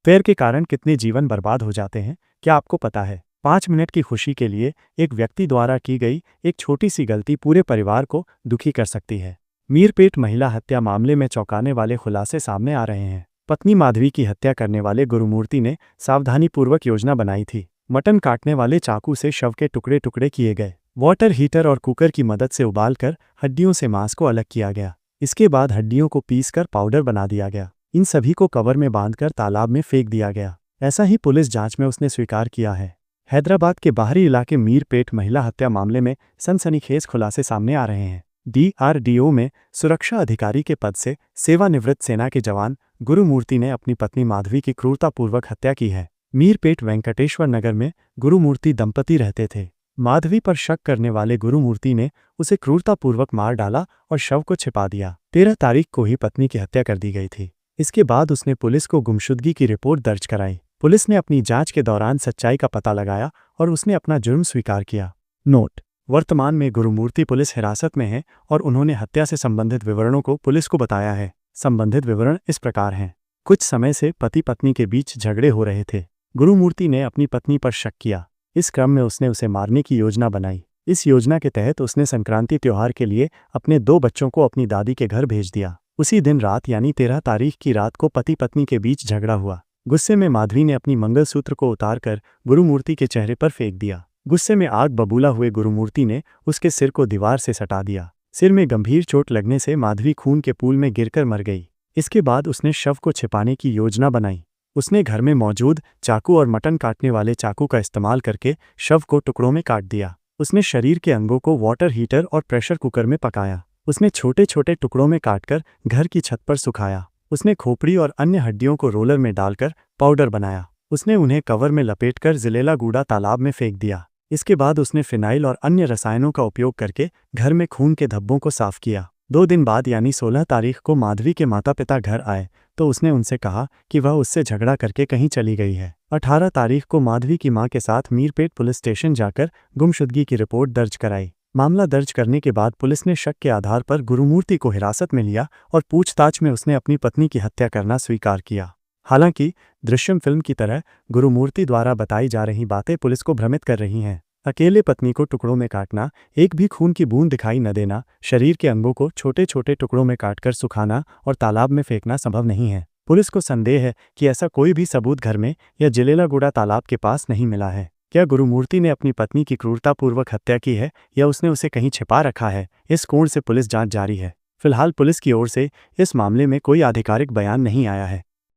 Fair के कारण कितने जीवन बर्बाद हो जाते हैं, क्या आपको पता है? 5 मिनट की खुशी के लिए एक व्यक्ति द्वारा की गई एक छोटी सी गलती पूरे परिवार को दुखी कर सकती है। मीरपेट महिला हत्या मामले में चौंकाने वाले खुलासे सामने आ रहे हैं। पत्नी माधवी की हत्या करने वाले गुरुमूर्ति ने सावधानीपूर्वक योजना बनाई थी। मटन काटने वाले चाकू से शव के टुकड़े टुकड़े किए गए। वाटर हीटर और कुकर की मदद से उबालकर हड्डियों से मांस को अलग किया गया। इसके बाद हड्डियों को पीसकर पाउडर बना दिया गया। इन सभी को कवर में बांधकर तालाब में फेंक दिया गया। ऐसा ही पुलिस जांच में उसने स्वीकार किया है। हैदराबाद के बाहरी इलाके मीरपेट महिला हत्या मामले में सनसनीखेज खुलासे सामने आ रहे हैं। DRDO में सुरक्षा अधिकारी के पद से सेवानिवृत्त सेना के जवान गुरुमूर्ति ने अपनी पत्नी माधवी की क्रूरतापूर्वक हत्या की है। मीरपेट वेंकटेश्वर नगर में गुरुमूर्ति दंपति रहते थे। माधवी पर शक करने वाले गुरुमूर्ति ने उसे क्रूरतापूर्वक मार डाला और शव को छिपा दिया। 13 तारीख को ही पत्नी की हत्या कर दी गई थी। इसके बाद उसने पुलिस को गुमशुदगी की रिपोर्ट दर्ज कराई। पुलिस ने अपनी जांच के दौरान सच्चाई का पता लगाया और उसने अपना जुर्म स्वीकार किया। नोट: वर्तमान में गुरुमूर्ति पुलिस हिरासत में है और उन्होंने हत्या से संबंधित विवरणों को पुलिस को बताया है। संबंधित विवरण इस प्रकार हैं। कुछ समय से पति पत्नी के बीच झगड़े हो रहे थे। गुरुमूर्ति ने अपनी पत्नी पर शक किया। इस क्रम में उसने उसे मारने की योजना बनाई। इस योजना के तहत उसने संक्रांति त्योहार के लिए अपने 2 बच्चों को अपनी दादी के घर भेज दिया। उसी दिन रात यानी 13 तारीख की रात को पति पत्नी के बीच झगड़ा हुआ। गुस्से में माधवी ने अपनी मंगलसूत्र को उतारकर गुरुमूर्ति के चेहरे पर फेंक दिया। गुस्से में आग बबूला हुए गुरुमूर्ति ने उसके सिर को दीवार से सटा दिया। सिर में गंभीर चोट लगने से माधवी खून के पूल में गिरकर मर गई। इसके बाद उसने शव को छिपाने की योजना बनाई। उसने घर में मौजूद चाकू और मटन काटने वाले चाकू का इस्तेमाल करके शव को टुकड़ों में काट दिया। उसने शरीर के अंगों को वाटर हीटर और प्रेशर कुकर में पकाया। उसने छोटे छोटे टुकड़ों में काटकर घर की छत पर सुखाया। उसने खोपड़ी और अन्य हड्डियों को रोलर में डालकर पाउडर बनाया। उसने उन्हें कवर में लपेटकर जिलेलागुड़ा तालाब में फेंक दिया। इसके बाद उसने फिनाइल और अन्य रसायनों का उपयोग करके घर में खून के धब्बों को साफ किया। 2 दिन बाद यानी 16 तारीख को माधवी के माता पिता घर आए तो उसने उनसे कहा कि वह उससे झगड़ा करके कहीं चली गई है। 18 तारीख को माधवी की मां के साथ मीरपेट पुलिस स्टेशन जाकर गुमशुदगी की रिपोर्ट दर्ज कराई। मामला दर्ज करने के बाद पुलिस ने शक के आधार पर गुरुमूर्ति को हिरासत में लिया और पूछताछ में उसने अपनी पत्नी की हत्या करना स्वीकार किया। हालांकि दृश्यम फिल्म की तरह गुरुमूर्ति द्वारा बताई जा रही बातें पुलिस को भ्रमित कर रही हैं। अकेले पत्नी को टुकड़ों में काटना, एक भी खून की बूंद दिखाई न देना, शरीर के अंगों को छोटे छोटे टुकड़ों में काटकर सुखाना और तालाब में फेंकना संभव नहीं है। पुलिस को संदेह है कि ऐसा कोई भी सबूत घर में या जिलेलागुड़ा तालाब के पास नहीं मिला है। क्या गुरुमूर्ति ने अपनी पत्नी की क्रूरतापूर्वक हत्या की है या उसने उसे कहीं छिपा रखा है? इस कोण से पुलिस जांच जारी है। फिलहाल पुलिस की ओर से इस मामले में कोई आधिकारिक बयान नहीं आया है।